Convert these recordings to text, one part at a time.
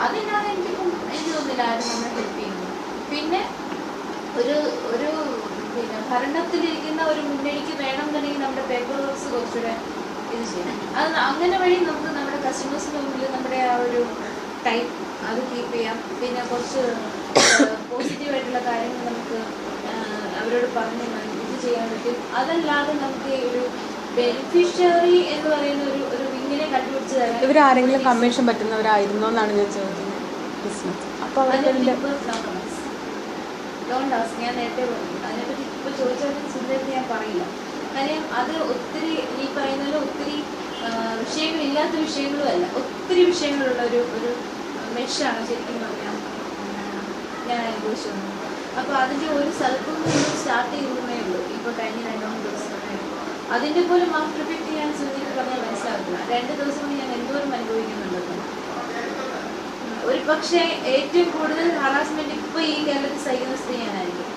അതില്ലാതെ എനിക്ക് തോന്നുന്നില്ല ആരും നമ്മളെ ഹെൽപ്പ് ചെയ്യുന്നു. പിന്നെ ഒരു ഒരു പിന്നെ ഭരണത്തിലിരിക്കുന്ന ഒരു മുന്നണിക്ക് വേണമെന്നുണ്ടെങ്കിൽ നമ്മുടെ പേപ്പർ വർക്ക്സ് കുറച്ചുകൂടെ ഇത് ചെയ്യണം. അത് അങ്ങനെ വഴി നമുക്ക് നമ്മുടെ കസ്റ്റമേഴ്സിന് മുമ്പിൽ നമ്മുടെ ആ ഒരു ടൈം അത് കീപ്പ് ചെയ്യാം. പിന്നെ കുറച്ച് പോസിറ്റീവായിട്ടുള്ള കാര്യങ്ങൾ നമുക്ക് അവരോട് പറഞ്ഞ് ഇത് ചെയ്യാൻ പറ്റും. അതല്ലാതെ നമുക്ക് ഒരു ബെനിഫിഷ്യറി എന്ന് പറയുന്ന ഒരു വിങ്ങിനെ കണ്ടുപിടിച്ച് തരാം. ഇവരാരെങ്കിലും കമ്മീഷൻ പറ്റുന്നവരായിരുന്നോ എന്നാണ് ഞാൻ ചോദിക്കുന്നത്. അപ്പോൾ ഞാൻ നേരത്തെ പറഞ്ഞു അതിനെപ്പറ്റി ഇപ്പോൾ ചോദിച്ചാൽ സുന്ദരത്ത് ഞാൻ പറയില്ല. കാര്യം അത് ഒത്തിരി ഈ പറയുന്നതിൽ ഒത്തിരി വിഷയങ്ങളില്ലാത്ത വിഷയങ്ങളും അല്ല, ഒത്തിരി വിഷയങ്ങളുള്ള ഒരു മെഷാണ് ശരിക്കും പറഞ്ഞാൽ ഞാൻ അനുഭവിച്ചു വന്നത്. അപ്പോൾ അതിൻ്റെ ഒരു സ്ഥലത്തും സ്റ്റാർട്ട് ചെയ്യുന്നതേ ഉള്ളൂ. ഇപ്പോൾ കഴിഞ്ഞ 2-3 ദിവസമേ അതിൻ്റെ പോലും ആഫ്റ്റർ എഫക്റ്റ് ഞാൻ സുന്ദരത്ത് പറഞ്ഞാൽ മനസ്സിലാക്കില്ല. 2 ദിവസം കൊണ്ട് ഞാൻ എന്തോരം അനുഭവിക്കുന്നുണ്ടെന്ന്. ഒരു പക്ഷേ ഏറ്റവും കൂടുതൽ ഹറാസ്മെന്റ് ഇപ്പോൾ ഈ കേരളത്തിൽ സഹിക്കുന്ന സ്ത്രീ ഞാനായിരിക്കും.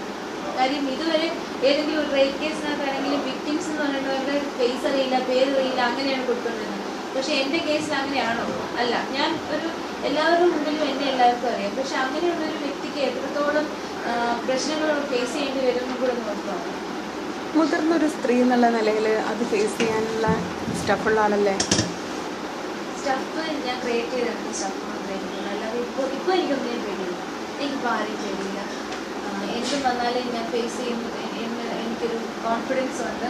കാര്യം ഇതുവരെ ഏതെങ്കിലും ഒരു റേപ്പ് കേസിനകത്താണെങ്കിലും വിക്ടിംസ് എന്ന് പറയുന്നത് അവരുടെ ഫേസ് അറിയില്ല, പേരറിയില്ല, അങ്ങനെയാണ് കൊടുത്തുകൊണ്ടിരുന്നത്. പക്ഷെ എൻ്റെ കേസിൽ അങ്ങനെയാണോ? അല്ല. ഞാൻ എല്ലാവരുടെ മുമ്പിലും എന്നെ എല്ലാവർക്കും അറിയാം. പക്ഷെ അങ്ങനെയുള്ളൊരു വ്യക്തിക്ക് എത്രത്തോളം പ്രശ്നങ്ങൾ ഫേസ് ചെയ്യേണ്ടി വരും എന്ന് കൂടെ നോക്കണം. മുതിർന്നൊരു സ്ത്രീ എന്നുള്ള നിലയിൽ അത് ഫേസ് ചെയ്യാനുള്ള സ്റ്റഫുള്ള ആളല്ലേ? സ്റ്റഫ് ഞാൻ ക്രിയേറ്റ് ചെയ്തിട്ടുണ്ട്. സ്റ്റഫ് അല്ലാതെ ഇപ്പോൾ എനിക്കൊന്നും ഞാൻ പേടിയില്ല. എനിക്കിപ്പോൾ ആരെയും പേടിയില്ല. എന്തും വന്നാലും ഞാൻ ഫേസ് ചെയ്യുന്നത് എനിക്കൊരു കോൺഫിഡൻസ് ഉണ്ട്.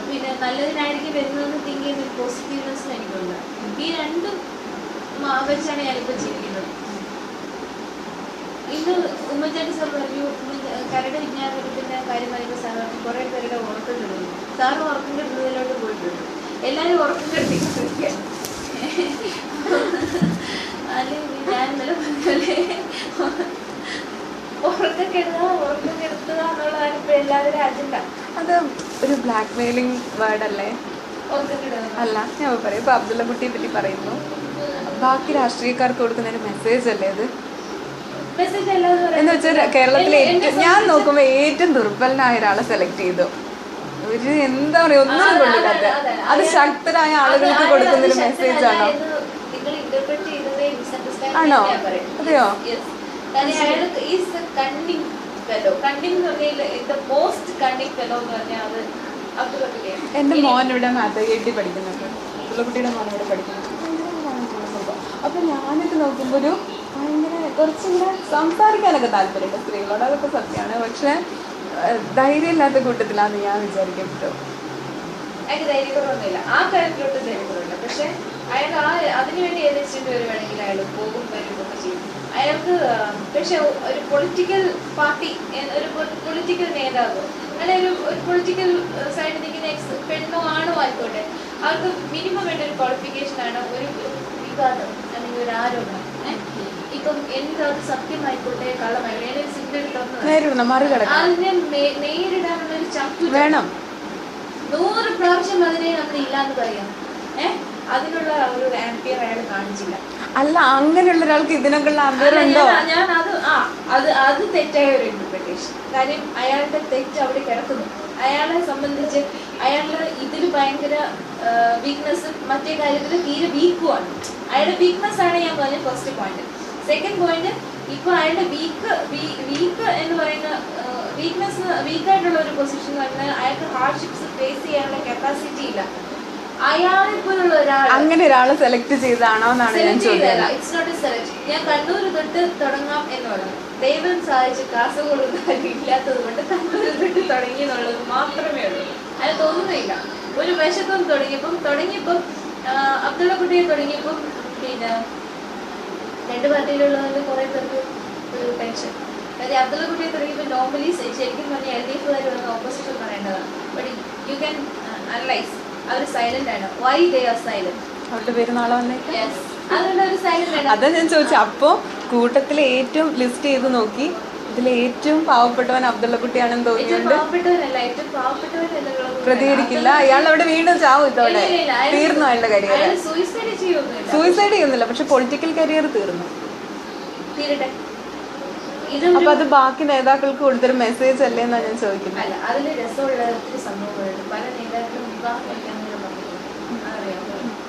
പിന്നെ നല്ലതിനായിരിക്കും വരുന്നതെന്ന് തിങ്ക് ചെയ്യുന്നൊരു പോസിറ്റീവ്നെസ്സും എനിക്കുണ്ട്. ഈ രണ്ടും വെച്ചാണ് ഞാനിപ്പോൾ ജീവിക്കുന്നത്. ഇന്ന് ഉമ്മൻചാണ്ടി സാർ പറഞ്ഞു കരട് വിജ്ഞാപനത്തിൻ്റെ കാര്യം പറയുമ്പോൾ സാർ പറഞ്ഞു കുറേ പേരുടെ ഉറക്കം കിടന്നു. സാറും ഉറക്കം കിട്ടുന്നതിലോട്ട് പോയിട്ടുണ്ട്. എല്ലാവരും ഉറക്കം കിടത്തിക്കൊണ്ടിരിക്കുകയാണ്. അല്ലെങ്കിൽ ഞാൻ ഇന്നലെ പറഞ്ഞല്ലേ ഉറക്കം കെടുത്തുക എന്നുള്ളതാണ് ഇപ്പോൾ എല്ലാവരും അജണ്ട. അത് ഒരു ബ്ലാക്ക് മെയിലിംഗ് വേർഡ് അല്ലേ? അല്ല, ഞാൻ പറയും. ഇപ്പോൾ അബ്ദുള്ള കുട്ടിയെ പറ്റി പറയുന്നു, ബാക്കി രാഷ്ട്രീയക്കാർക്ക് കൊടുക്കുന്നൊരു മെസ്സേജ് അല്ലേ അത്? എന്ന് വെച്ചാൽ കേരളത്തിലെ ഞാൻ നോക്കുമ്പോൾ ഏറ്റവും ദുർബലനായ ഒരാളെ സെലക്ട് ചെയ്തു. ഒരു എന്താ പറയുക, ഒന്നും കൊള്ളില്ലാത്ത അത് ശക്തരായ ആളുകൾക്ക് കൊടുക്കുന്നൊരു മെസ്സേജ് ആണോ? ആണോ? അതെയോ? എൻ്റെ മോൻ ഇവിടെ മാത്തകേട്ടി പഠിക്കുന്നുണ്ട്. കുട്ടിയുടെ മോൻ ഇവിടെ പഠിക്കുന്നുണ്ട്. അപ്പോൾ ഞാനൊക്കെ നോക്കുമ്പോൾ ഒരു ഭയങ്കര കുറച്ചിങ്ങനെ സംസാരിക്കാനൊക്കെ താല്പര്യമുണ്ട് സ്ത്രീകളോട്, അതൊക്കെ സത്യമാണ്. പക്ഷെ ധൈര്യമില്ലാത്ത കൂട്ടത്തിലാന്ന് ഞാൻ വിചാരിക്കപ്പെട്ടു. അയാൾക്ക് ധൈര്യക്കുറവൊന്നുമില്ല, ആ കാര്യത്തിലോട്ട് ധൈര്യക്കുറവില്ല. പക്ഷെ അയാൾ അതിനുവേണ്ടി ഏതെങ്കിലും വരുവാണെങ്കിൽ അയാൾ പോകും വരുമ്പോൾ ചെയ്യും അയാൾക്ക്. പക്ഷെ ഒരു പൊളിറ്റിക്കൽ പാർട്ടി, ഒരു പൊളിറ്റിക്കൽ നേതാവ്, അല്ലെങ്കിൽ ഒരു പൊളിറ്റിക്കൽ സൈഡിൽ നിൽക്കുന്ന പെണ്ണോ ആണോ ആയിക്കോട്ടെ, അവർക്ക് മിനിമം വേണ്ട ഒരു ക്വാളിഫിക്കേഷനാണ് ഒരു വിവാദം അല്ലെങ്കിൽ ഒരു ആരോപണം. ഇപ്പം എന്താണ് സത്യമായിക്കോട്ടെ കള്ളമായിക്കോട്ടെ അതിനെ നേരിടാനുള്ള ഒരു ചങ്ക് വേണം. 100 പ്രാവശ്യം അതിനെ നമ്മൾ ഇല്ലാന്ന് പറയാം. അതിനുള്ള ഒരു ആംപിയർ അയാൾ കാണിച്ചില്ല. അല്ല, അങ്ങനെയുള്ള ഒരാൾക്ക് ഇതിനൊക്കെയുള്ള ആംപിയർ ഉണ്ടോ? ഞാൻ അത് തെറ്റായ ഒരു ഇന്റർപ്രിട്ടേഷൻ. കാര്യം അയാളുടെ തെറ്റ് അവിടെ കിടക്കുന്നു. അയാളെ സംബന്ധിച്ച് അയാളുടെ ഇതിൽ ഭയങ്കര വീക്ക്നെസ്സും മറ്റേ കാര്യത്തിൽ തീരെ വീക്കുമാണ്. അയാളുടെ വീക്ക്നെസ് ആണ് ഞാൻ പറഞ്ഞ ഫസ്റ്റ് പോയിന്റ്. സെക്കൻഡ് പോയിന്റ്, ഇപ്പൊ അയാളുടെ വീക്ക് എന്ന് പറയുന്ന വീക്കായിട്ടുള്ള ഒരു പൊസിഷൻ എന്ന് പറഞ്ഞാൽ അയാൾക്ക് ഹാർഡ്ഷിപ്സ് ഫേസ് ചെയ്യാനുള്ള കപ്പാസിറ്റി ഇല്ല. അയാളെ പോലുള്ള ഒരാൾ അങ്ങനെ ഒരാളെ സെലക്ട് ചെയ്താണോ എന്നാണ് ഞാൻ ചോദിച്ചത്. It's not a select. ഞാൻ കണ്ണൂർ തൊട്ട് തുടങ്ങാം എന്ന് പറഞ്ഞു. ദൈവം സഹായിച്ച് കാസർഗോഡ് ഇല്ലാത്തത് കൊണ്ട് കണ്ണൂർ തൊട്ട് തുടങ്ങി എന്നുള്ളത് മാത്രമേ ഉള്ളൂ. അത് തോന്നുന്നില്ല. ഒരു വശത്തും തുടങ്ങിയപ്പം അബ്ദുള്ള കുട്ടിയെ തുടങ്ങിയപ്പം പിന്നെ 2 പാർട്ടിയിലുള്ളവരുടെ കുറെ പേർക്ക് ഒരു ടെൻഷൻ. കാര്യം അബ്ദുള്ള കുട്ടിയെ തുടങ്ങിയപ്പോൾ നോർമലി ശരിക്കും പറഞ്ഞാൽ LDF-കാർ വന്ന് ഓപ്പോസിഷൻ പറയേണ്ടതാണ്. ബട്ട് യു ക്യാൻ അനലൈസ് അവർ സൈലന്റ് ആണ്. Why they are silent? അവരുടെ പേര് നാളെ വന്നേക്കാം. അതുകൊണ്ട് ഒരു സൈലന്റ്. അതാ ഞാൻ ചോദിച്ചത്. അപ്പോൾ കൂട്ടത്തിലെ ഏറ്റവും ലിസ്റ്റ് ചെയ്ത് നോക്കി ഇതിൽ ഏറ്റവും പാവപ്പെട്ടവൻ അബ്ദുള്ള കുട്ടിയാണെന്ന് തോന്നിയുണ്ട്. പ്രതികരിക്കില്ല. അയാൾ അവിടെ വീണ്ടും ചാവും. ഇതോടെ തീർന്നു അയാളുടെ കരിയർ. സൂയിസൈഡ് ചെയ്യുന്നില്ല, പക്ഷെ പൊളിറ്റിക്കൽ കരിയർ തീർന്നു. അപ്പൊ അത് ബാക്കി നേതാക്കൾക്ക് കൊടുത്തൊരു മെസ്സേജ് അല്ലേ എന്നാ ഞാൻ ചോദിക്കുന്നത്. അല്ല, അതിൽ രസമുള്ള ഒത്തിരി സംഭവങ്ങളുണ്ട്. പല നേതാക്കളും വിവാഹം കഴിക്കാൻ അറിയാം.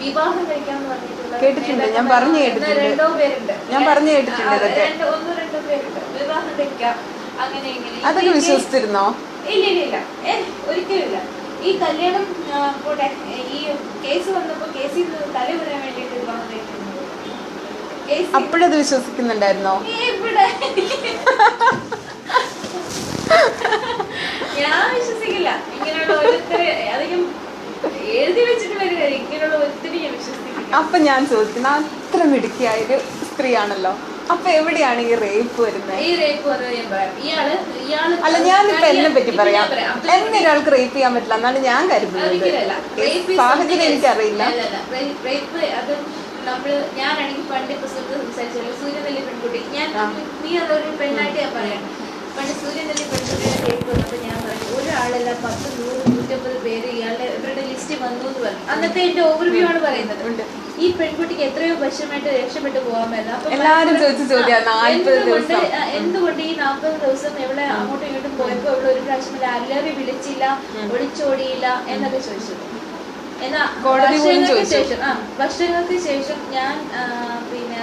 വിവാഹം കഴിക്കാന്ന് പറഞ്ഞിട്ടുള്ള കേട്ടിട്ടുണ്ട്, ഞാൻ പറഞ്ഞു കേട്ടിട്ടുണ്ട്. 2 പേരുണ്ട്, ഞാൻ പറഞ്ഞു കേട്ടിട്ടുണ്ട് ഇതൊക്കെ. 1-2 പേരുണ്ട് വിവാഹം കഴിക്കാം അങ്ങനെ ഇങ്ങനെ. അതൊക്കെ വിശ്വസിച്ചിരുന്നോ? ഇല്ല ഒരിക്കലും ഇല്ല. ഈ കല്യാണം പോട്ടെ, ഈ കേസ് വന്നപ്പോ കേസിൽ നിന്ന് തലവിടാൻ വേണ്ടിയിട്ട് വിവാഹം കഴിക്കുന്നത്. അപ്പോഴത് വിശ്വസിക്കുന്നുണ്ടായിരുന്നോ? ഇവിടെ ഞാൻ വിശ്വസിക്കില്ല ഇങ്ങനെയുള്ള ഓരോരുത്തരെ. അധികം എഴുതി വെച്ചിട്ടുള്ള ഒരു കാര്യം, ഇങ്ങനെയുള്ള ഓരോരുത്തരെ ഞാൻ വിശ്വസിക്കില്ല. അപ്പൊ ഞാൻ ചോദിക്കുന്നത്, അത്ര മിടുക്കിയായൊരു സ്ത്രീയാണല്ലോ, അപ്പൊ എവിടെയാണ് ഈ റേപ്പ് വരുന്നത്? ഈ റേപ്പ് വന്നത് ഞാൻ പറയാം. ഇയാള് അല്ല, ഞാനിപ്പോ എന്നെ പറ്റി പറയാം. എന്നെ ഒരാൾക്ക് റേപ്പ് ചെയ്യാൻ പറ്റില്ല എന്നാണ് ഞാൻ കരുതുന്നത്. സാഹചര്യം എനിക്കറിയില്ല. റേപ്പ് അത് ഞാനാണെങ്കിൽ പണ്ട് പുസ്തകത്തിൽ സംസാരിച്ചല്ലോ, സൂര്യനെല്ലി പെൺകുട്ടി. നീ അതൊരു പെണ്ണായിട്ട് ഞാൻ പറയാം. പണ്ട് സൂര്യനെല്ലി പെൺകുട്ടിയുടെ റേപ്പ് വന്നപ്പോൾ ഞാൻ പറഞ്ഞു, ഒരാളല്ല 10, 100, 150 പേര് ഇവരുടെ ലിസ്റ്റ് വന്നു എന്ന് പറഞ്ഞു. അന്നത്തെ എന്റെ ഓവർവ്യൂ ആണ് പറയുന്നത്. ഈ പെൺകുട്ടിക്ക് എത്രയോ വർഷമായിട്ട് രക്ഷപ്പെട്ടു പോകാമെന്ന്. അപ്പൊ എന്തുകൊണ്ട് ഈ 40 ദിവസം ഇവിടെ അങ്ങോട്ടും ഇങ്ങോട്ടും പോയപ്പോ ഇവിടെ ഒരു പ്രാവശ്യം അല്ലറി വിളിച്ചില്ല, ഒളിച്ചോടിയില്ല എന്നൊക്കെ ചോദിച്ചു. എന്നാ വർഷങ്ങൾക്ക് ശേഷം ഞാൻ പിന്നെ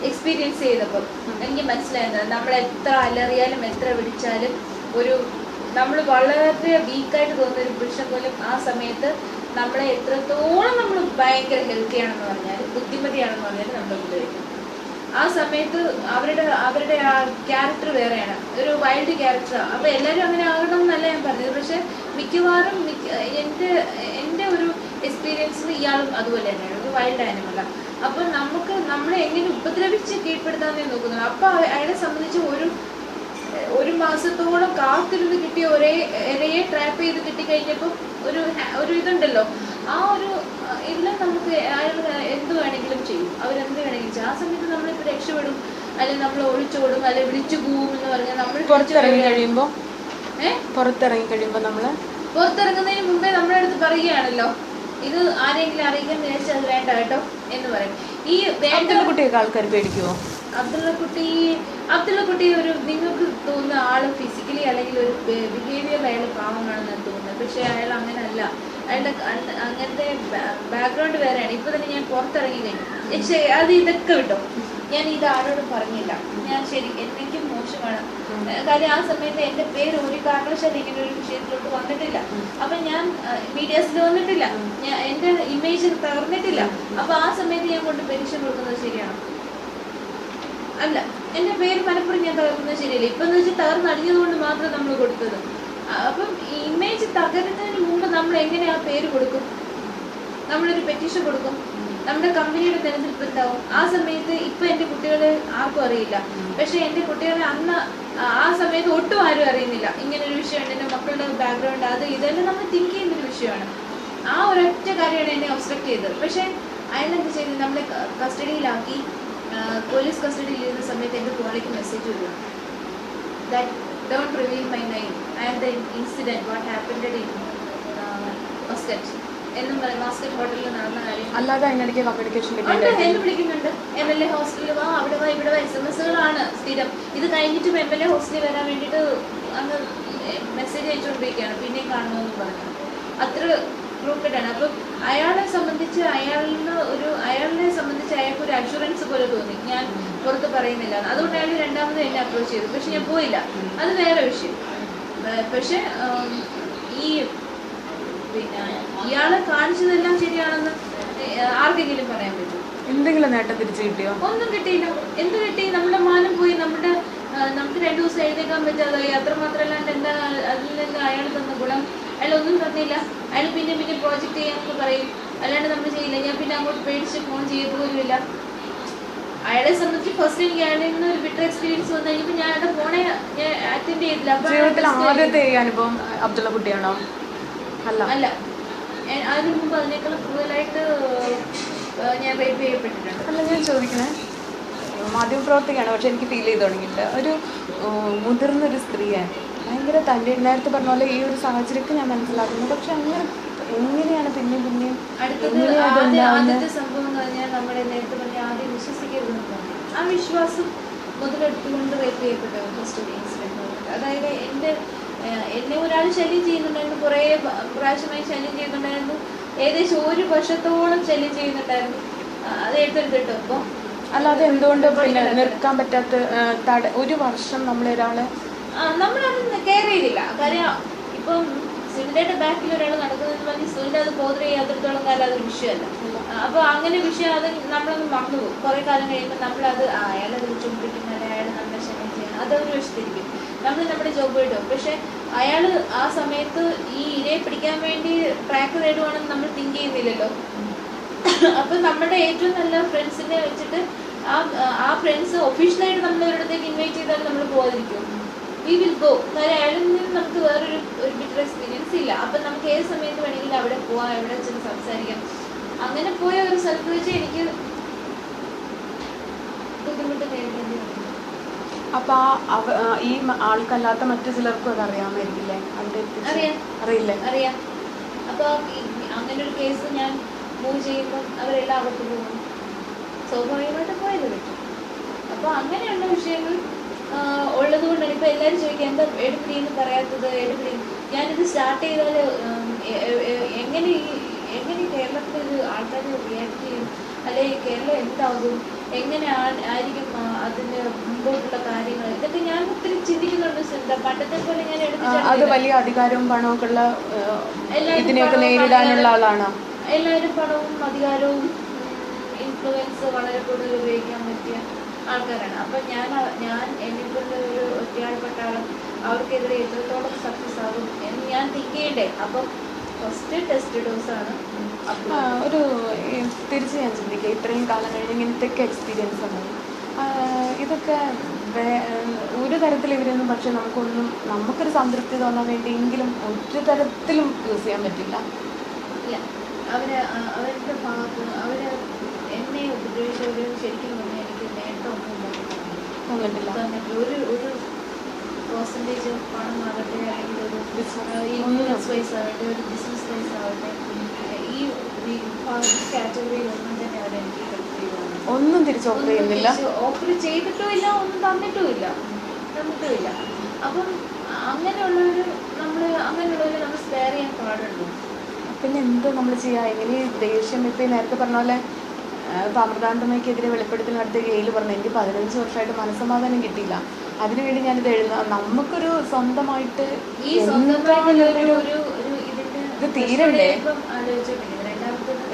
എക്സ്പീരിയൻസ് ചെയ്തപ്പോൾ എനിക്ക് മനസ്സിലായത്, നമ്മൾ എത്ര അലറിയാലും എത്ര വിളിച്ചാലും നമ്മൾ വളരെ വീക്കായിട്ട് തോന്നുന്ന ഒരു പുരുഷൻ പോലും ആ സമയത്ത് നമ്മളെ എത്രത്തോളം നമ്മൾ ഭയങ്കര ഹെൽത്തി ആണെന്ന് പറഞ്ഞാലും ബുദ്ധിമതിയാണെന്ന് പറഞ്ഞാലും നമ്മൾ ഉപയോഗിക്കും. ആ സമയത്ത് അവരുടെ ആ ക്യാരക്ടർ വേറെയാണ്, ഒരു വൈൽഡ് ക്യാരക്ടറാണ്. അപ്പോൾ എല്ലാവരും അങ്ങനെ ആകണം എന്നല്ല ഞാൻ പറഞ്ഞത്. പക്ഷെ മിക്കവാറും എൻ്റെ ഒരു എക്സ്പീരിയൻസിൽ ഇയാളും അതുപോലെ തന്നെയാണ്, ഒരു വൈൽഡ് ആനിമലാണ്. അപ്പോൾ നമ്മളെ എങ്ങനെ ഉപദ്രവിച്ച് കീഴ്പ്പെടുത്താന്നേ നോക്കുന്നത്. അപ്പോൾ അയാളെ സംബന്ധിച്ച് ഒരു മാസത്തോളം കാത്തിരുന്ന് കിട്ടിയ ഒരേ ഇരയെ ട്രാപ്പ് ചെയ്ത് കിട്ടിക്കഴിഞ്ഞപ്പോൾ ഒരു ഇതുണ്ടല്ലോ, ആ ഒരു ഇതിൽ നമുക്ക് അയാൾ എന്ത് വേണമെങ്കിലും ചെയ്യും, അവരെന്ത് വേണമെങ്കിലും ചെയ്യും. ആ സമയത്ത് നമ്മളിപ്പോൾ രക്ഷപ്പെടും, അല്ലെങ്കിൽ നമ്മൾ ഒളിച്ചോടും, അല്ലെങ്കിൽ വിളിച്ചു പോവും എന്ന് പറഞ്ഞാൽ നമ്മൾ പുറത്തിറങ്ങി കഴിയുമ്പോൾ പുറത്തിറങ്ങുന്നതിന് മുമ്പേ നമ്മുടെ അടുത്ത് പറയുകയാണല്ലോ, ഇത് ആരെങ്കിലും അറിയിക്കാൻ വിചാരിച്ചാൽ അത് വേണ്ട കേട്ടോ എന്ന് പറയും. ഈ കുട്ടിയൊക്കെ ആൾക്കാർ പേടിക്കുമോ? അബ്ദുള്ളക്കുട്ടി ഒരു നിങ്ങൾക്ക് തോന്നുന്ന ആള് ഫിസിക്കലി അല്ലെങ്കിൽ ഒരു ബിഹേവിയർ അയാൾ പാവമാണെന്ന് തോന്നുന്നത്. പക്ഷെ അയാൾ അങ്ങനെ അല്ല. അയാളുടെ അങ്ങനത്തെ ബാക്ക്ഗ്രൗണ്ട് വേറെയാണ്. ഇപ്പൊ തന്നെ ഞാൻ പുറത്തിറങ്ങി കഴിഞ്ഞു. പക്ഷേ ഇതൊക്കെ വിട്ടോ, ഞാൻ ഇത് ആരോടും പറഞ്ഞില്ല. ഞാൻ ശരി എനിക്കും മോശമാണ്. കാര്യം ആ സമയത്ത് എൻ്റെ പേര് ഒരു കാരണവശാലും ഇങ്ങനെ ഒരു വിഷയത്തിലോട്ട് വന്നിട്ടില്ല. അപ്പൊ ഞാൻ മീഡിയാസിൽ വന്നിട്ടില്ല, എൻ്റെ ഇമേജ് തകർന്നിട്ടില്ല. അപ്പൊ ആ സമയത്ത് ഞാൻ കൊണ്ട് പെൻഷൻ കൊടുക്കുന്നത് ശരിയാണോ? അല്ല. എൻ്റെ പേര് മലപ്പുറം ഞാൻ തകർക്കുന്നത് ശരിയല്ല. ഇപ്പം എന്ന് വെച്ചാൽ തകർന്നടിഞ്ഞത് കൊണ്ട് മാത്രം നമ്മൾ കൊടുത്തത്. അപ്പം ഇമേജ് തകരുന്നതിന് മുമ്പ് നമ്മൾ എങ്ങനെ ആ പേര് കൊടുക്കും? നമ്മളൊരു പെറ്റീഷൻ കൊടുക്കും, നമ്മുടെ കമ്പനിയുടെ തിരഞ്ഞെടുപ്പ് ഉണ്ടാവും. ആ സമയത്ത് ഇപ്പൊ എൻ്റെ കുട്ടികളെ ആർക്കും അറിയില്ല. പക്ഷെ എൻ്റെ കുട്ടികളെ അന്ന് ആ സമയത്ത് ഒട്ടും ആരും അറിയുന്നില്ല ഇങ്ങനൊരു വിഷയമുണ്ട്. എൻ്റെ മക്കളുടെ ബാക്ക്ഗ്രൗണ്ട് അത് ഇതെല്ലാം നമ്മൾ തിങ്ക് ചെയ്യുന്നൊരു വിഷയമാണ്. ആ ഒരൊറ്റ കാര്യമാണ് എന്നെ ഒബ്സ്ട്രക്ട് ചെയ്തത്. പക്ഷെ അയാളെന്ത് ചെയ്തത്, നമ്മളെ കസ്റ്റഡിയിലാക്കി. പോലീസ് കസ്റ്റഡിയിൽ ഇരുന്ന സമയത്ത് എൻ്റെ ഫോണിലേക്ക് മെസ്സേജ് വരും, that don't reveal my name and the incident what happened in Muscat എന്നും പറയും. മാസ്കറ്റ് ഹോട്ടലിൽ നടന്ന കാര്യം അല്ലാതെ അതിനിടയ്ക്ക് കമ്മ്യൂണിക്കേഷൻ എന്നെ വിളിക്കുന്നുണ്ട്. MLA ഹോസ്റ്റലിൽ വാ, അവിടെ വാ, ഇവിടെ വാ. SMS-കളാണ് സ്ഥിരം. ഇത് കഴിഞ്ഞിട്ടും MLA ഹോസ്റ്റലിൽ വരാൻ വേണ്ടിയിട്ട് അന്ന് മെസ്സേജ് അയച്ചുകൊണ്ടിരിക്കുകയാണ്, പിന്നെയും കാണണമെന്ന് പറഞ്ഞു. അത്ര ക്രൂക്കഡാണ്. അപ്പം അയാളെ സംബന്ധിച്ച് അയാൾക്ക് ഒരു അഷുറൻസ് പോലെ തോന്നി, ഞാൻ പുറത്ത് പറയുന്നില്ല. അതുകൊണ്ട് അയാൾ രണ്ടാമത് എന്നെ അപ്രോച്ച് ചെയ്തു. പക്ഷെ ഞാൻ പോയില്ല, അത് വേറെ വിഷയം. പക്ഷെ ഈ പിന്നെ ഇയാളെ കാണിച്ചതെല്ലാം ശരിയാണെന്ന് ആർക്കെങ്കിലും പറയാൻ പറ്റും? എന്തെങ്കിലും നേട്ടം തിരിച്ചു കിട്ടിയോ? ഒന്നും കിട്ടിയില്ല. എന്ത് കിട്ടി? നമ്മുടെ മാനം പോയി. നമുക്ക് 2 ദിവസം എഴുതേക്കാൻ പറ്റാതായി. അത്രമാത്രമല്ലാണ്ട് എന്താ അതിൽ നിന്ന് അയാൾ തന്ന ഗുണം? അയാൾ ഒന്നും തന്നില്ല. അയാൾ പിന്നെ പ്രോജക്റ്റ് ചെയ്യാമെന്ന് പറയും, അല്ലാണ്ട് നമ്മൾ ചെയ്യില്ല. ഞാൻ പിന്നെ അങ്ങോട്ട് പേടിച്ച് ഫോൺ ചെയ്തുപോലുമില്ല. അയാളെ സംബന്ധിച്ച് ഫസ്റ്റ് എനിക്ക് അയാളിൽ നിന്ന് ഒരു ബിറ്റർ എക്സ്പീരിയൻസ് വന്നു കഴിഞ്ഞപ്പോൾ ഞാൻ അയാളുടെ ഫോണെ ഞാൻ അറ്റൻഡ് ചെയ്തില്ല. ആദ്യത്തെ അനുഭവം അബ്ദുള്ളക്കുട്ടിയാണോ? അല്ല. അതിനു മുമ്പ് അതിനേക്കാൾ കൂടുതലായിട്ട് ഞാൻ റേപ്പ് ചെയ്യപ്പെട്ടിട്ടുണ്ട്. അല്ല, ഞാൻ ചോദിക്കണേ, മാധ്യമപ്രവർത്തകയാണ്, പക്ഷെ എനിക്ക് ഫീൽ ചെയ്ത് തുടങ്ങിയിട്ട് ഒരു മുതിർന്നൊരു സ്ത്രീയെ ഭയങ്കര തൻ്റെ നേരത്തെ പറഞ്ഞ പോലെ ഈ ഒരു സാഹചര്യമൊക്കെ ഞാൻ മനസ്സിലാക്കുന്നു. പക്ഷെ എങ്ങനെയാണ് പിന്നെയും ആദ്യത്തെ സംഭവം എന്ന് പറഞ്ഞാൽ നമ്മുടെ നേരത്തെ പറഞ്ഞാൽ ആദ്യം വിശ്വസിക്കരുതെന്ന് പറഞ്ഞു. ആ വിശ്വാസം മുതലെടുത്തുകൊണ്ട് റേപ്പ് ചെയ്യപ്പെട്ട ഫസ്റ്റ് ഇൻസിഡൻറ്റ്. അതായത് എന്നെ ഒരാൾ ശല്യം ചെയ്യുന്നുണ്ടായിരുന്നു, കുറേ പ്രാവശ്യമായി ശല്യം ചെയ്യുന്നുണ്ടായിരുന്നു. ഏകദേശം 1 വർഷത്തോളം ശല്യം ചെയ്യുന്നുണ്ടായിരുന്നു. അത് എടുത്തെടുത്തിട്ടോ അപ്പോൾ അല്ലാതെ എന്തുകൊണ്ട് പിന്നെ നിർക്കാൻ പറ്റാത്ത 1 വർഷം നമ്മളൊരാളെ നമ്മളത് കെയർ ചെയ്തില്ല. കാര്യം ഇപ്പം സുനിതയുടെ ബാക്കിൽ ഒരാൾ നടക്കുന്നതെന്ന് പറഞ്ഞ് സുനിത അത് ബോധർ ചെയ്യാത്തിടത്തോളം കാലം അതൊരു വിഷയമല്ല. അപ്പോൾ അങ്ങനെ വിഷയം അത് നമ്മളൊന്ന് മറന്നു പോകും. കുറേ കാലം കഴിയുമ്പോൾ നമ്മളത് അയാളെ വിളിച്ചുകൊണ്ടിരിക്കുന്ന അയാൾ നമ്മളെ ക്ഷമ ചെയ്യണം അതൊരു വശത്തിരിക്കും. നമ്മൾ നമ്മുടെ ജോബ് പോയിട്ടോ. പക്ഷെ അയാൾ ആ സമയത്ത് ഈ ഇരയെ പിടിക്കാൻ വേണ്ടി ട്രാക്ക് നേടുവാണെന്ന് നമ്മൾ തിങ്ക് ചെയ്യുന്നില്ലല്ലോ. അപ്പം നമ്മുടെ ഏറ്റവും നല്ല ഫ്രണ്ട്സിനെ വെച്ചിട്ട് ആ ഫ്രണ്ട്സ് ഒഫീഷ്യലായിട്ട് നമ്മൾ ഒരിടത്തേക്ക് ഇൻവൈറ്റ് ചെയ്താൽ നമ്മൾ പോകാതിരിക്കും. We will go. കാര്യം അയാളിൽ നിന്ന് നമുക്ക് വേറൊരു ബിറ്റർ എക്സ്പീരിയൻസ് ഇല്ല. അപ്പം നമുക്ക് ഏത് സമയത്ത് വേണമെങ്കിലും അവിടെ പോവാം, എവിടെ വെച്ചിട്ട് സംസാരിക്കാം. അങ്ങനെ പോയ ഒരു സ്ഥലത്ത് വെച്ച് എനിക്ക് ബുദ്ധിമുട്ട് നേരിടേണ്ടി വന്നു. അപ്പൊ ഈ ആൾക്കല്ലാത്ത മറ്റു ചിലർക്കും അത് അറിയാമായിരിക്കില്ലേ? അറിയാം. അപ്പൊ അങ്ങനെ ഒരു കേസ് ഞാൻ മൂവ് ചെയ്യുമ്പോൾ അവരെല്ലാം അകത്ത് പോകും. സ്വാഭാവികമായിട്ട് പോയത് പറ്റും. അപ്പൊ അങ്ങനെയുള്ള വിഷയങ്ങൾ ഉള്ളത് കൊണ്ടാണ് ഇപ്പൊ എല്ലാവരും ചോദിക്കുക എന്താ എടുപിടിയെന്ന് പറയാത്തത്. എടുപിടി ഞാനിത് സ്റ്റാർട്ട് ചെയ്താൽ എങ്ങനെ കേരളത്തിൽ ഇത് ആൾക്കാർ റിയാക്ട് ചെയ്യും, അല്ലെങ്കിൽ കേരളം എന്താകും, എങ്ങനെ ആയിരിക്കും അതിന്റെ മുമ്പോട്ടുള്ള കാര്യങ്ങൾ, ഇതൊക്കെ ഞാൻ ഒത്തിരി ചിന്തിക്കുന്നുണ്ട്. പണ്ടത്തെ പോലെ ഞാൻ അത് വലിയ അധികാരവും പണമൊക്കെ ഉള്ള ഇതിനെയൊക്കെ നേരിടാനുള്ള ആളാണ്. എല്ലാവരും പണവും അധികാരവും ഇൻഫ്ലുവൻസ് വളരെ കൂടുതൽ ഉപയോഗിക്കാൻ പറ്റിയ ആൾക്കാരാണ്. അപ്പം ഞാൻ എന്നെക്കൊണ്ട് ഒരു ഒറ്റയാൾപ്പെട്ട ആളും അവർക്കെതിരെ എത്രത്തോളം സക്സസ് ആകും എന്ന് ഞാൻ തിങ്ക് ചെയ്യണ്ടേ. അപ്പം ഫസ്റ്റ് ടെസ്റ്റ് ഡോസാണ്. ഒരു തിരിച്ച് ഞാൻ ചിന്തിക്കുക, ഇത്രയും കാലം കഴിഞ്ഞ് ഇങ്ങനത്തെയൊക്കെ എക്സ്പീരിയൻസ് ഉണ്ട്. ഇതൊക്കെ ഒരു തരത്തിൽ ഇവരൊന്നും പക്ഷെ നമുക്കൊരു സംതൃപ്തി തോന്നാൻ വേണ്ടിയെങ്കിലും ഒരു തരത്തിലും യൂസ് ചെയ്യാൻ പറ്റില്ല. ഇല്ല, അവരുടെ ഭാഗത്ത് എന്നെ ഉപദ്രവിച്ചവർ ശരിക്കും പറഞ്ഞാൽ എനിക്ക് നേട്ടമൊന്നും തോന്നിട്ടില്ല. ഒരു പെർസെൻറ്റേജ് പണമാകട്ടെ, അല്ലെങ്കിൽ ഒരു ഇൻഫ്ലുവൻസ് വൈസ് ആവട്ടെ, ഒരു ബിസിനസ് വൈസ് ആവട്ടെ, ഈ കാറ്റഗറിയിൽ ഒന്നും തന്നെ അവരെനിക്ക് ഹെൽപ്പ് ചെയ്യുവാണ്. ഒന്നും തിരിച്ച് ഓഫർ ചെയ്യുന്നില്ല, ഓഫർ ചെയ്തിട്ടും ഇല്ല, ഒന്നും തന്നിട്ടുമില്ല. അപ്പം അങ്ങനെയുള്ളവർ നമ്മൾ സ്പെയർ ചെയ്യാൻ പാടുള്ളൂ. പിന്നെ എന്ത് നമ്മൾ ചെയ്യുക? എങ്ങനെ ദേഷ്യം ഇപ്പം നേരത്തെ പറഞ്ഞ പോലെ ഇപ്പം അമൃതാനന്ദമയ്ക്കെതിരെ വെളിപ്പെടുത്തൽ നടത്തിയ ഗെയിൽ പറഞ്ഞു എനിക്ക് 15 വർഷമായിട്ട് മനസ്സമാധാനം കിട്ടിയില്ല. അതിനുവേണ്ടി ഞാനിത് എഴുതാം. നമുക്കൊരു സ്വന്തമായിട്ട് ഇത് തീരണ്ടേ?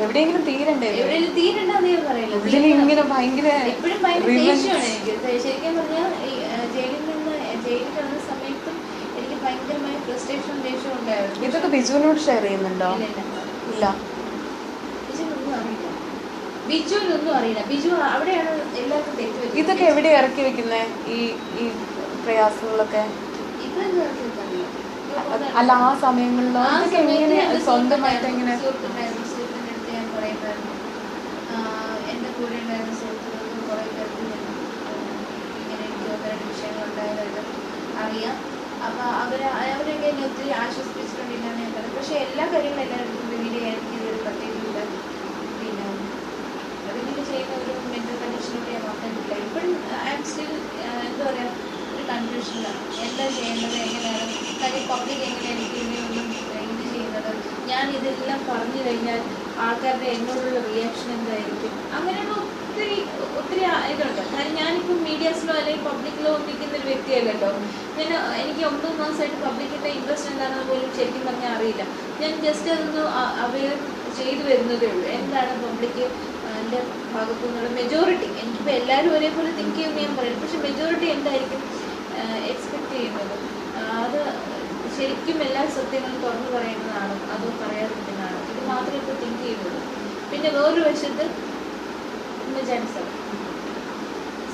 എവിടെയെങ്കിലും തീരണ്ടേ? ഇങ്ങനെ ഭയങ്കര ശരിക്കും പറഞ്ഞാൽ ജയിലിൽ വന്ന സമയത്തും എനിക്ക് ഭയങ്കരമായ ഫ്രസ്ട്രേഷൻ ദേഷ്യം ഉണ്ടായിരുന്നു. ഇതൊക്കെ ബിജുവിനോട് ഷെയർ ചെയ്യുന്നുണ്ടോ? ഇല്ല, ബിജുവിനൊന്നും അറിയില്ല. ബിജു അവിടെയാണ് എല്ലാവർക്കും തെറ്റ്. ഇതൊക്കെ എവിടെ ഇറക്കി വെക്കുന്നേ ഈ പ്രയാസങ്ങളൊക്കെ? അല്ല, ആ സമയങ്ങളിലോ സ്വന്തമായിട്ട് എങ്ങനെ? സുഹൃത്തിൻ്റെ അടുത്ത് ഞാൻ പറയുമായിരുന്നു, എൻ്റെ കൂടെ ഉണ്ടായിരുന്ന സുഹൃത്തുക്കൾക്ക് കുറേ പേർക്ക് ഇങ്ങനെ എനിക്ക് ഒന്നരണ്ട് വിഷയങ്ങളുണ്ടായതായിട്ട് അറിയാം. അപ്പോൾ അവരൊക്കെ എന്നെ ഒത്തിരി ആശ്വസിപ്പിച്ചിട്ടുണ്ടെന്നാണ് ഞാൻ പറയുന്നത്. പക്ഷേ എല്ലാ കാര്യങ്ങളും എല്ലാവരും റിവീൽ ചെയ്യാൻ ഇതൊരു പ്രത്യേകമില്ല. പിന്നെ റിവീൽ ചെയ്യുന്ന ഒരു മെൻ്റൽ കണ്ടീഷനൊക്കെ ഞാൻ വന്നിട്ടില്ല. ഇപ്പോഴും ഐ എം സ്റ്റിൽ എന്താ പറയുക, ഒരു കൺഫ്യൂഷനിലാണ് എന്താ ചെയ്യേണ്ടത്, എങ്ങനെയാണ് കാര്യം പബ്ലിക് എങ്ങനെയാണ് എനിക്ക് ഇതിനൊന്നും ഇത് ചെയ്യുന്നത്, ഞാൻ ഇതെല്ലാം പറഞ്ഞു കഴിഞ്ഞാൽ ആൾക്കാരുടെ എന്നോടുള്ള റിയാക്ഷൻ എന്തായിരിക്കും, അങ്ങനെയുള്ള ഒത്തിരി ഇതുണ്ട്. കാരണം ഞാനിപ്പോൾ മീഡിയാസിലോ അല്ലെങ്കിൽ പബ്ലിക്കിലോ നിൽക്കുന്ന ഒരു വ്യക്തിയല്ലല്ലോ. എനിക്ക് 9 മാസമായിട്ട് പബ്ലിക്കിൻ്റെ ഇൻട്രസ്റ്റ് എന്താണെന്ന് പോലും ശരിക്കും പറഞ്ഞാൽ അറിയില്ല. ഞാൻ ജസ്റ്റ് അതൊന്ന് അവെയർ ചെയ്തു വരുന്നതേ ഉള്ളൂ. എന്താണ് പബ്ലിക്ക് എൻ്റെ ഭാഗത്തു നിന്നുള്ള മെജോറിറ്റി, എനിക്കിപ്പോൾ എല്ലാവരും ഒരേപോലെ തിങ്ക് ചെയ്യുമെന്ന് ഞാൻ പറയും, പക്ഷെ മെജോറിറ്റി എന്തായിരിക്കും എക്സ്പെക്റ്റ് ചെയ്യുന്നത്, അത് ശരിക്കും എല്ലാ സത്യങ്ങളും തുറന്നു പറയുന്നതാണോ അതോ പറയാതിരിക്കുന്നതാണോ, ഇത് മാത്രമേ ഇപ്പോൾ തിങ്ക് ചെയ്യുന്നുള്ളൂ. പിന്നെ വേറൊരു വശത്ത് ഉമ്മൻചാണ്ടി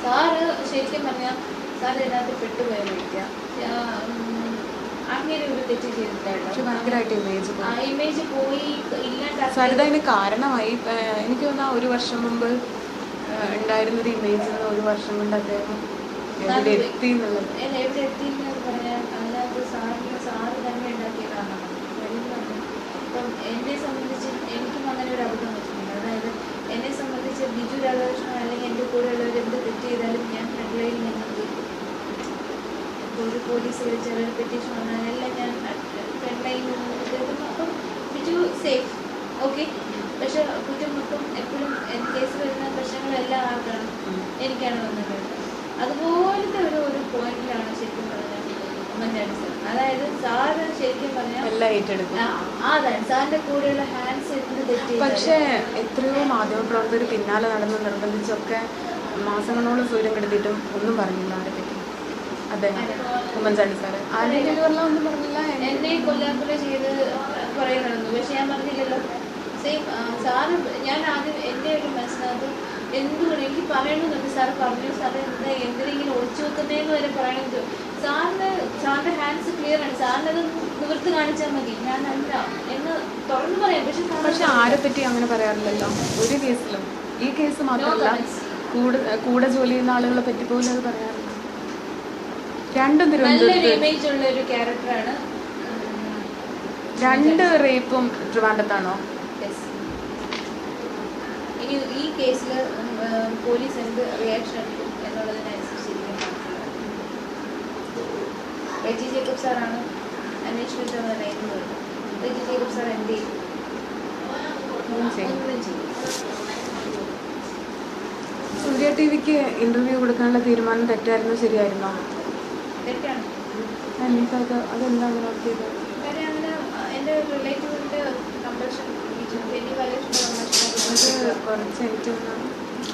സാറ് ശരിക്കും പറഞ്ഞാൽ സാർ ഇതിനകത്ത് പെട്ടുപോയ വ്യക്തിയാണ്. അങ്ങനെ ഒരു തെറ്റ് ചെയ്തിട്ടുണ്ടായിരുന്നു. ആ ഇമേജ് പോയി ഇല്ലാണ്ടാക്കി കാരണമായി. എനിക്ക് തോന്നുന്നു 1 വർഷം മുമ്പ് ഉണ്ടായിരുന്നൊരു ഇമേജിൽ നിന്ന് 1 വർഷം കൊണ്ട് അദ്ദേഹം എവിടെ എത്തി എന്നുള്ളത്. എവിടെ എത്തി എന്ന് പറഞ്ഞാൽ അതിനകത്ത് സാറ് തന്നെ ഉണ്ടാക്കിയതാണ്. ഇപ്പം എന്നെ സംബന്ധിച്ച് എനിക്കും അങ്ങനെ ഒരു അബദ്ധം വെച്ചിട്ടുണ്ട്. അതായത് എന്നെ സംബന്ധിച്ച് ബിജു രാധാകൃഷ്ണൻ അല്ലെങ്കിൽ എൻ്റെ കൂടെയുള്ളവർ എന്ത് തെറ്റ് ചെയ്താലും ഞാൻ ഫ്രണ്ട് ലൈനിൽ നിന്ന് ഇപ്പോൾ ഒരു പോലീസ് വിളിച്ച പെറ്റീഷൻ വന്നാലെല്ലാം ഞാൻ ഫ്രണ്ട് ലൈനിൽ നിന്ന് കേൾക്കുന്നു. അപ്പം ബിജു സേഫ്. ഓക്കെ. പക്ഷെ കുറ്റം മൊത്തം എപ്പോഴും കേസ് വരുന്ന പ്രശ്നങ്ങളെല്ലാം ആർക്കാണ്? എനിക്കാണ് വന്നിട്ടുള്ളത്. അതുപോലത്തെ ഒരു പോയിന്റിലാണ് ശരിക്കും പറഞ്ഞാൽ ഉമ്മൻചാണ്ടി സാർ. അതായത് സാറ് ശരിക്കും പറഞ്ഞാൽ എല്ലാം ഏറ്റെടുക്കും. അതാണ് സാറിന്റെ കൂടെയുള്ള ഹാൻഡ്സ് എന്ത് തെറ്റി. പക്ഷേ എത്രയോ മാധ്യമപ്രവർത്തകർ പിന്നാലെ നടന്ന് നിർബന്ധിച്ചൊക്കെ മാസങ്ങളോളം സൂര്യൻ കെടുത്തിയിട്ടും ഒന്നും പറഞ്ഞില്ല ആരെ പറ്റി. അദ്ദേഹം ഉമ്മൻചാണ്ടി സാറ് ആരെങ്കിലും പറഞ്ഞാൽ ഒന്നും പറഞ്ഞില്ല. എന്നെ കൊല്ലാക്കൊല ചെയ്ത് കുറേ നടന്നു. പക്ഷെ ഞാൻ പറഞ്ഞില്ലല്ലോ. സെയിം സാറ് ഞാൻ ആദ്യം എൻ്റെ ഒരു മനസ്സിനകത്ത് എന്തുകൊണ്ട് എനിക്ക് പറയണമെന്നുണ്ട്. സാറ് പറഞ്ഞു സാറ് എന്തിനെങ്കിലും ഒളിച്ചു വെക്കുന്നതെന്ന് വരെ പറയണത്. സാറിന്റെ ഹാൻഡ്സ് ക്ലിയർ ആണ്. സാറിനത് നിവൃത്തി കാണിച്ചാൽ മതി. ഞാനല്ല എന്ന് തുറന്നു പറയാം. പക്ഷെ ആരെ പറ്റി അങ്ങനെ പറയാറില്ലല്ലോ ഒരു കേസിലും. ഈ കേസ് മാത്രമല്ല, കൂടെ ജോലി ചെയ്യുന്ന ആളുകളെ പറ്റി പോലും അത് പറയാറില്ല. രണ്ടും നല്ലൊരു ഇമേജ് ഉള്ള ഒരു ക്യാരക്ടറാണ്. 2 റേപ്പും ട്രിവാൻഡ്രത്താണോ? ഇനി ഈ കേസിൽ പോലീസ് എന്ത് റിയാക്ഷൻ എടുക്കും എന്നുള്ളതിനനുസരിച്ചിരിക്കും. റെജി ജേക്കബ് സാറാണ് അന്വേഷണത്തിൽ നയിക്കുന്നത്. റെജി ജേക്കബ് സാർ എന്ത് ചെയ്യും? ഒന്നും ചെയ്യും. സൂര്യ ടിവിക്ക് ഇന്റർവ്യൂ കൊടുക്കാനുള്ള തീരുമാനം തെറ്റായിരുന്നോ ശരിയായിരുന്നോ? തെറ്റാണ്. അതെന്താ അങ്ങനെ നടത്തിയത്? കാര്യം അങ്ങനെ എൻ്റെ റിലേറ്റീവിൻ്റെ കമ്പൽഷൻ കുറച്ച് എനിക്ക്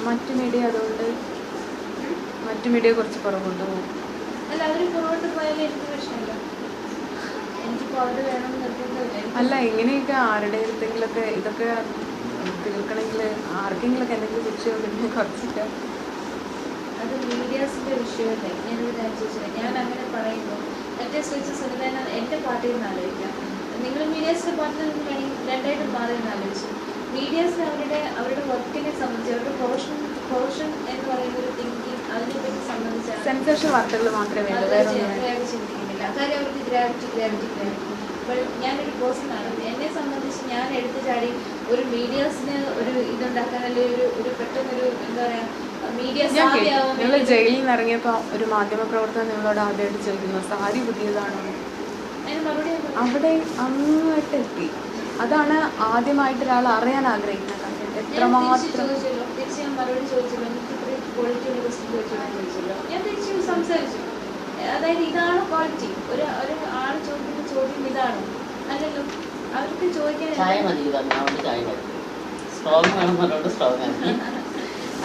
മറ്റു മീഡിയ അതുകൊണ്ട് മറ്റു മീഡിയ കുറച്ച് പുറകോട്ട് പോകും. അല്ല, അവർ പുറകോട്ട് പോയാലും എനിക്ക് പ്രശ്നമില്ല. എനിക്കിപ്പോൾ അവർ വേണമെന്ന് നിർബന്ധമില്ല. അല്ല, ഇങ്ങനെയൊക്കെ ആരുടെ അടുത്തെങ്കിലൊക്കെ ഇതൊക്കെ തീർക്കണമെങ്കിൽ ആർക്കെങ്കിലൊക്കെ എന്തെങ്കിലും ശിക്ഷയോ പിന്നെ കുറച്ചിട്ട് അത് മീഡിയാസിൻ്റെ വിഷയമല്ലേ. ഞാനൊരു കാര്യം ചോദിച്ചില്ല. ഞാൻ അങ്ങനെ പറയുമ്പോൾ മറ്റേ സ്വിച്ച് സുനിതേന എൻ്റെ പാർട്ടിയിൽ നിന്ന് ആലോചിക്കാം. നിങ്ങൾ മീഡിയാസിൻ്റെ പാർട്ടിയിൽ നിന്ന് വേണമെങ്കിൽ രണ്ടായിട്ടും മാറി എന്ന് ആലോചിച്ചു. മീഡിയാസ് അവരുടെ വർക്കിനെ സംബന്ധിച്ച് അവരുടെ പ്രൊഫഷൻ എന്ന് പറയുന്ന ഒരു തിങ്കിങ് അതിനെപ്പറ്റി സംബന്ധിച്ചാണ്. സെൻസേഷൻ വാർത്തകൾ മാത്രമേ ചിന്തിക്കുന്നില്ല. കാര്യം അവർക്ക് ഗ്രാവിറ്റി. അപ്പോൾ ഞാനൊരു പേഴ്സണാണ്. എന്നെ സംബന്ധിച്ച് ഞാൻ എടുത്തു ചാടി ഒരു മീഡിയാസിന് ഒരു ഇതുണ്ടാക്കാൻ അല്ലെങ്കിൽ ഒരു പെട്ടെന്നൊരു എന്താ പറയുക മീഡിയ നിങ്ങൾ ജയിലിൽ നിന്ന് ഇറങ്ങിയപ്പോൾ ഒരു മാധ്യമപ്രവർത്തകൻ നിങ്ങളോട് ആദ്യമായിട്ട് ചോദിക്കുന്നു സാരി പുതിയതാണോ? അതിന് മറുപടി അവിടെ അങ്ങോട്ട് എത്തി. അതാണ് ആദ്യമായിട്ട് ഒരാൾ അറിയാൻ ആഗ്രഹിക്കുന്ന കാര്യം. എത്രമാത്രം തിരിച്ച് ഞാൻ മറുപടി ചോദിച്ചല്ലോ. എനിക്ക് ഇത്രയും ക്വാളിറ്റിയുള്ള ക്വസ്റ്റ്യൻ ചോദിച്ചല്ലോ. ഞാൻ തിരിച്ച് സംസാരിച്ചു. അതായത് ഇതാണ് ക്വാളിറ്റി. ഒരു ആൾ ചോദിക്കുന്ന ചോദ്യം ഇതാണോ? അല്ലല്ലോ. അവർക്ക് ചോദിക്കാൻ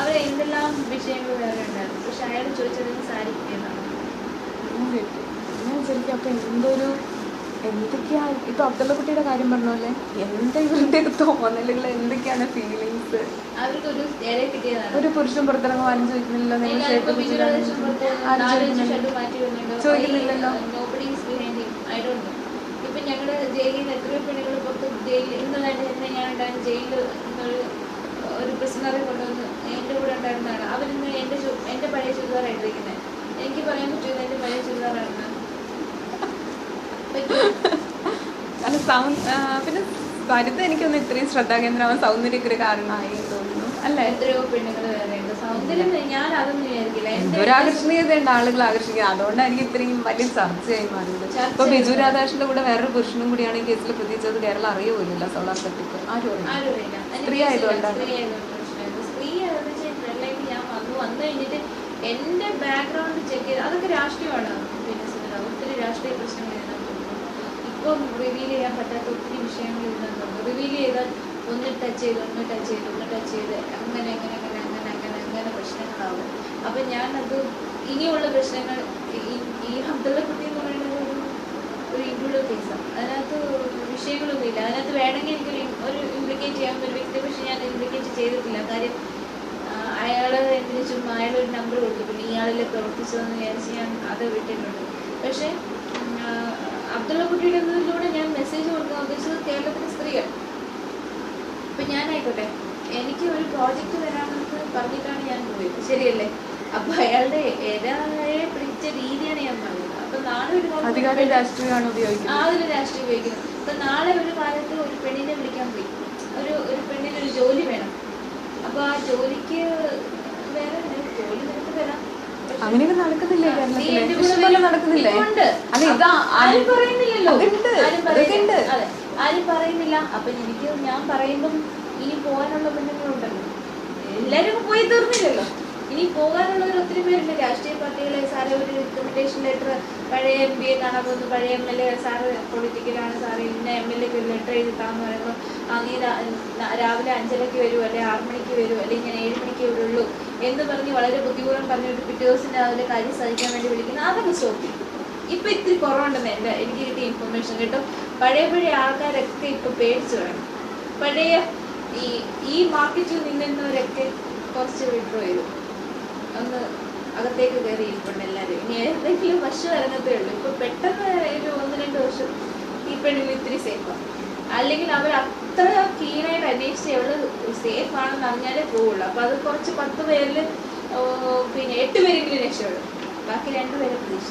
അവർ എന്തെല്ലാം വിഷയങ്ങൾ വേറെ ഉണ്ടായിരുന്നു. പക്ഷെ അയാൾ ചോദിച്ചതിന് സാരി കിട്ടിയതാണ്. ശരിക്കും അപ്പം എന്തൊക്കെയാ ഇപ്പൊ അബ്ദുള്ള കുട്ടിയുടെ കാര്യം പറഞ്ഞ പോലെ ഇവരുടെ തോന്നലുകൾ എന്തൊക്കെയാണ് ഫീലിങ്സ്? അവർക്കൊരു ഇര കിട്ടിയതാണ്. ഒരു പുരുഷൻ പുറത്തിറങ്ങുവാനും ചോദിക്കുന്നില്ലല്ലോ. ചോദിക്കുന്നില്ലല്ലോ. ഇപ്പൊ ഞങ്ങളുടെ ജയിലിൽ നിന്ന് എത്രയോ പെണ്ണുകൾ പുറത്ത് ജയിലിൽ ഇന്നലായിട്ട് തന്നെ ഞാൻ ഉണ്ടായിരുന്ന ജയിലിൽ ഒരു പ്രിസണറെ കൊണ്ടുവന്ന് എൻ്റെ കൂടെ ഉണ്ടായിരുന്നതാണ്. അവരിന്ന് എൻ്റെ പഴയ ചുരിദാറായിട്ടിരിക്കുന്നത്. എനിക്ക് പറയാൻ പറ്റുന്നത് എൻ്റെ പഴയ ചുരിദാറാണ്. അല്ല പിന്നെ വരുത്ത എനിക്കൊന്ന് ഇത്രയും ശ്രദ്ധാകേന്ദ്രമാവാൻ സൗന്ദര്യക്കൊരു കാരണമായി തോന്നുന്നു അല്ല. എത്രയോ പെണ്ണുങ്ങൾ വേറെ ഉണ്ട്. സൗന്ദര്യം ഞാൻ അതൊന്നും വിചാരിക്കില്ല. ഒരു ആകർഷണീയതയുണ്ട് ആളുകൾ ആകർഷിക്കുക. അതുകൊണ്ടായിരിക്കും ഇത്രയും വലിയ ചർച്ചയായി മാറിയത്. ഇപ്പൊ ബിജു രാധാകൃഷ്ണന്റെ കൂടെ വേറൊരു പുരുഷനും കൂടിയാണ് ഈ കേസിൽ പ്രതിച്ചത്. കേരളം അറിയുമില്ല. സോളാർ തട്ടിപ്പ് ആരും സ്ത്രീ ആയതുകൊണ്ടാണ്. സ്ത്രീ ഞാൻ വന്നു കഴിഞ്ഞിട്ട് എന്റെ ബാക്ക്ഗ്രൗണ്ട് ചെക്ക് ചെയ്ത് അതൊക്കെ രാഷ്ട്രീയമാണ്. പിന്നെ ഒത്തിരി രാഷ്ട്രീയ പ്രശ്നങ്ങൾ ഇപ്പം റിവീൽ ചെയ്യാൻ പറ്റാത്ത ഒത്തിരി വിഷയങ്ങൾ ഇതിനകത്തുണ്ട്. റിവീൽ ചെയ്താൽ ഒന്ന് ടച്ച് ചെയ്ത് അങ്ങനെ പ്രശ്നങ്ങളാവും. അപ്പം ഞാനത് ഇനിയുള്ള പ്രശ്നങ്ങൾ ഈ അബ്ദുള്ള കുട്ടി എന്ന് പറയുന്നത് ഒരു ഇൻഡിവിജ്വൽ കേസാണ്. അതിനകത്ത് വിഷയങ്ങളൊന്നുമില്ല. അതിനകത്ത് വേണമെങ്കിൽ എനിക്കൊരു ഇംപ്ലിക്കേറ്റ് ചെയ്യാൻ ഒരു വ്യക്തി, പക്ഷെ ഞാൻ ഇംപ്ലിക്കേറ്റ് ചെയ്തിട്ടില്ല. കാര്യം അയാൾ എന്തിനു ചുമ്മാ അയാളൊരു നമ്പർ കൊടുത്തു. പിന്നെ ഇയാളിൽ പ്രവർത്തിച്ചതെന്ന് വിചാരിച്ച് ഞാൻ അത് വിട്ടിട്ടുണ്ട്. പക്ഷേ അബ്ദുള്ള കുട്ടിയുടെ ഞാൻ മെസ്സേജ് കൊടുക്കാൻ ഉദ്ദേശിച്ചത് കേരളത്തിലെ സ്ത്രീകൾ. ഇപ്പം ഞാനായിക്കോട്ടെ, എനിക്ക് ഒരു പ്രോജക്റ്റ് തരാമെന്ന് പറഞ്ഞിട്ടാണ് ഞാൻ പോയത്, ശരിയല്ലേ? അപ്പം അയാളുടെ ഏതായ പിടിച്ച രീതിയാണ് ഞാൻ പറഞ്ഞത്. അപ്പം നാളെ ഒരു രാഷ്ട്രീയമാണ് ഉപയോഗിക്കുന്നത്. അതിൽ രാഷ്ട്രീയം ഉപയോഗിക്കുന്നത്. അപ്പം നാളെ ഒരു കാലത്ത് ഒരു പെണ്ണിനെ വിളിക്കാൻ പോയി. ഒരു പെണ്ണിനൊരു ജോലി വേണം. അപ്പോൾ ആ ജോലിക്ക് വേറെ ജോലി നിനക്ക് തരാം. അങ്ങനെയൊക്കെ നടക്കുന്നില്ലേ കേരളത്തില്? നടക്കുന്നില്ലേ? ആരും പറയുന്നില്ലല്ലോ. ആരും പറയുന്നില്ല. അപ്പം ഞാൻ പറയുമ്പം ഇനി പോകാനുള്ള പെണ്ണുങ്ങളുണ്ടല്ലോ, എല്ലാവരും പോയി തീർന്നില്ലല്ലോ. ഇനി പോകാനുള്ളവർ ഒത്തിരി പേരുണ്ട്. രാഷ്ട്രീയ പാർട്ടികളെ സാറ് ഒരു റെക്കമെൻഡേഷൻ ലെറ്റർ പഴയ MP കാണാൻ പോകുന്നു, പഴയ MLA സാറ് പൊളിറ്റിക്കലാണ് സാറ് ഇന്ന MLAക്ക് ഒരു ലെറ്റർ എഴുതിത്താന്ന് പറയുമ്പോൾ നീ രാവിലെ 5:30 വരുമോ, അല്ലെങ്കിൽ 6 മണിക്ക് വരുമോ, അല്ലെങ്കിൽ ഞാൻ 7 മണിക്ക് വരുള്ളൂ എന്ന് പറഞ്ഞ് വളരെ ബുദ്ധിപൂർവ്വം പറഞ്ഞിട്ട് പിറ്റേ ദിവസം രാവിലെ കാര്യം സാധിക്കാൻ വേണ്ടി വിളിക്കുന്നത്, അതൊക്കെ സ്റ്റോപ്പ് ചെയ്യും. ഇപ്പം ഇത്തിരി കുറവുണ്ടെന്ന് എനിക്ക് കിട്ടിയ ഇൻഫർമേഷൻ കേട്ടോ. പഴയ ആൾക്കാരൊക്കെ ഇപ്പം പേടിച്ചു വേണം. പഴയ ഈ മാർക്കറ്റിൽ നിന്നിരുന്നവരൊക്കെ കുറച്ച് വിഡ്രോ ചെയ്തു, ഒന്ന് അകത്തേക്ക് കയറി ഇരിപ്പുണ്ട് എല്ലാവരും. ഇനി എന്തെങ്കിലും വശം ഇറങ്ങത്തേ ഉള്ളൂ. ഇപ്പൊ പെട്ടെന്ന് ഒരു 1-2 വർഷം ഈ പെണ്ണിന് ഇത്തിരി സേഫാണ്. അല്ലെങ്കിൽ അവർ അത്ര കീനായിട്ട് അന്വേഷിച്ച് എവിടെ സേഫ് ആണെന്ന് അറിഞ്ഞാലേ പോവുള്ളൂ. അപ്പൊ അത് കുറച്ച് 10 പേരിൽ പിന്നെ 8 പേരെങ്കിലും രക്ഷപ്പെടും, ബാക്കി 2 പേരെ പ്രതീക്ഷ.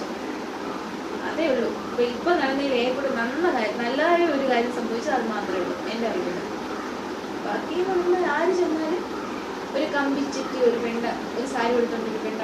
അതേ ഉള്ളൂ. ഇപ്പൊ നടന്നതിൽ ഏകൂടെ നല്ലതായ ഒരു കാര്യം സംഭവിച്ചത് അത് മാത്രമേ ഉള്ളൂ എൻ്റെ അറിവിൽ. ബാക്കി നമ്മൾ ആര് ചെന്നാലും ഒരു കമ്പി ചുറ്റി ഒരു പെണ്ണ്, ഒരു സാരി കൊടുത്തോണ്ടൊരു പെണ്ണ്